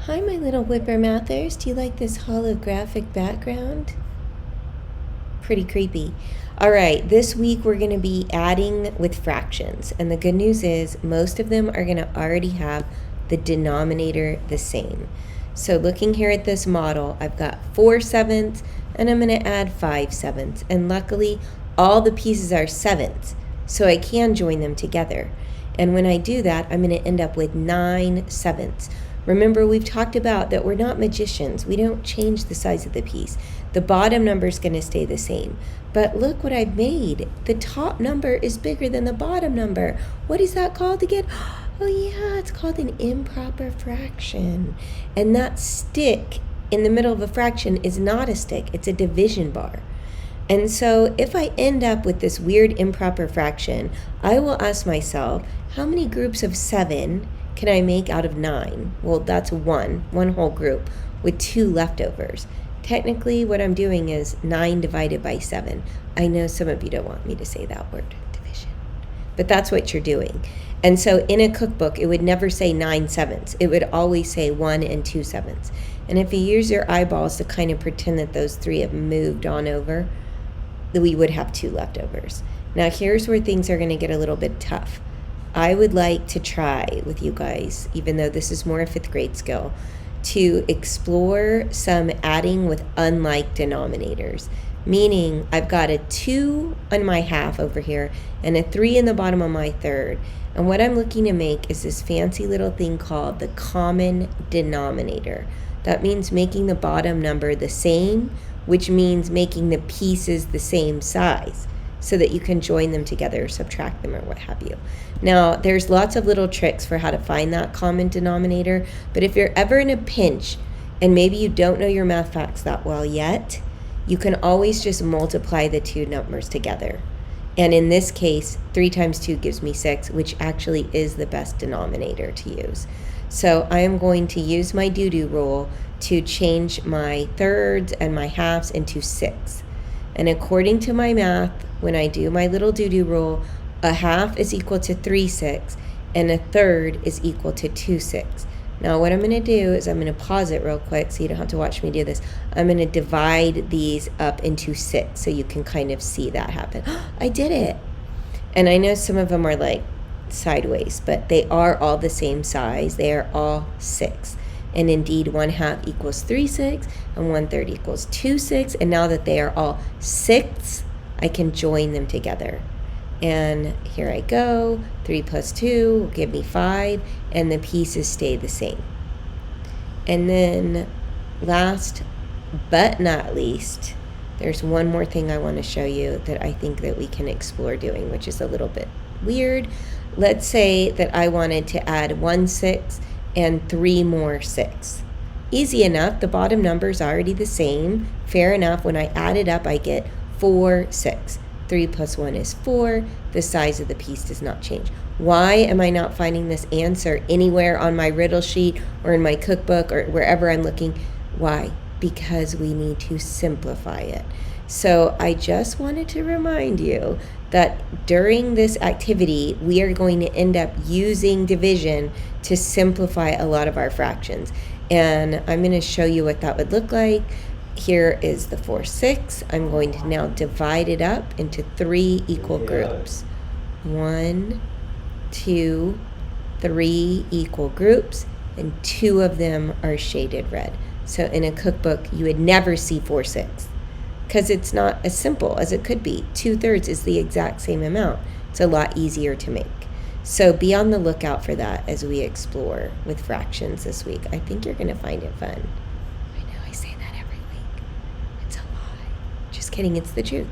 Hi, my little whipper-mouthers. Do you like this holographic background? Pretty creepy. All right, this week we're going to be adding with fractions. And the good news is most of them are going to already have the denominator the same. So looking here at this model, I've got 4/7 and I'm going to add 5/7. And luckily, all the pieces are 7s, so I can join them together. And when I do that, I'm going to end up with 9/7. Remember, we've talked about that we're not magicians. We don't change the size of the piece. The bottom number is going to stay the same. But look what I've made. The top number is bigger than the bottom number. What is that called again? Oh yeah, it's called an improper fraction. And that stick in the middle of a fraction is not a stick, it's a division bar. And so if I end up with this weird improper fraction, I will ask myself, how many groups of 7 can I make out of 9? Well, that's one whole group with 2 leftovers. Technically, what I'm doing is 9 divided by 7. I know some of you don't want me to say that word, division, but that's what you're doing. And so in a cookbook, it would never say 9/7. It would always say 1 and 2/7. And if you use your eyeballs to kind of pretend that those 3 have moved on over, we would have 2 leftovers. Now, here's where things are going to get a little bit tough. I would like to try with you guys, even though this is more a 5th grade skill, to explore some adding with unlike denominators. Meaning, I've got a 2 on my half over here and a 3 in the bottom of my third. And what I'm looking to make is this fancy little thing called the common denominator. That means making the bottom number the same, which means making the pieces the same size, so that you can join them together or subtract them or what have you. Now, there's lots of little tricks for how to find that common denominator, but if you're ever in a pinch and maybe you don't know your math facts that well yet, you can always just multiply the 2 numbers together. And in this case, 3 times 2 gives me 6, which actually is the best denominator to use. So I am going to use my do-do rule to change my thirds and my halves into 6. And according to my math, when I do my little do-do rule, a half is equal to 3/6 and a third is equal to 2/6. Now what I'm going to do is I'm going to pause it real quick so you don't have to watch me do this. I'm going to divide these up into 6 so you can kind of see that happen. I did it! And I know some of them are like sideways, but they are all the same size. They are all 6. And indeed, 1/2 equals 3/6 and 1/3 equals 2/6. And now that they are all 6, I can join them together. And here I go. 3 plus 2 will give me 5, and the pieces stay the same. And then last but not least, there's one more thing I want to show you that I think that we can explore doing, which is a little bit weird. Let's say that I wanted to add 1 6 and 3 more 6. Easy enough. The bottom number is already the same. Fair enough. When I add it up, I get 4 6. 3 plus 1 is 4. The size of the piece does not change. Why am I not finding this answer anywhere on my riddle sheet or in my cookbook or wherever I'm looking? Why? Because we need to simplify it. So I just wanted to remind you that during this activity, we are going to end up using division to simplify a lot of our fractions. And I'm going to show you what that would look like. Here is the 4/6. I'm going to now divide it up into 3 equal groups. 1, 2, 3 equal groups, and 2 of them are shaded red. So in a cookbook, you would never see 4/6 because it's not as simple as it could be. 2/3 is the exact same amount. It's a lot easier to make. So be on the lookout for that as we explore with fractions this week. I think you're going to find it fun. I know I say that every week. It's a lie. Just kidding, it's the truth.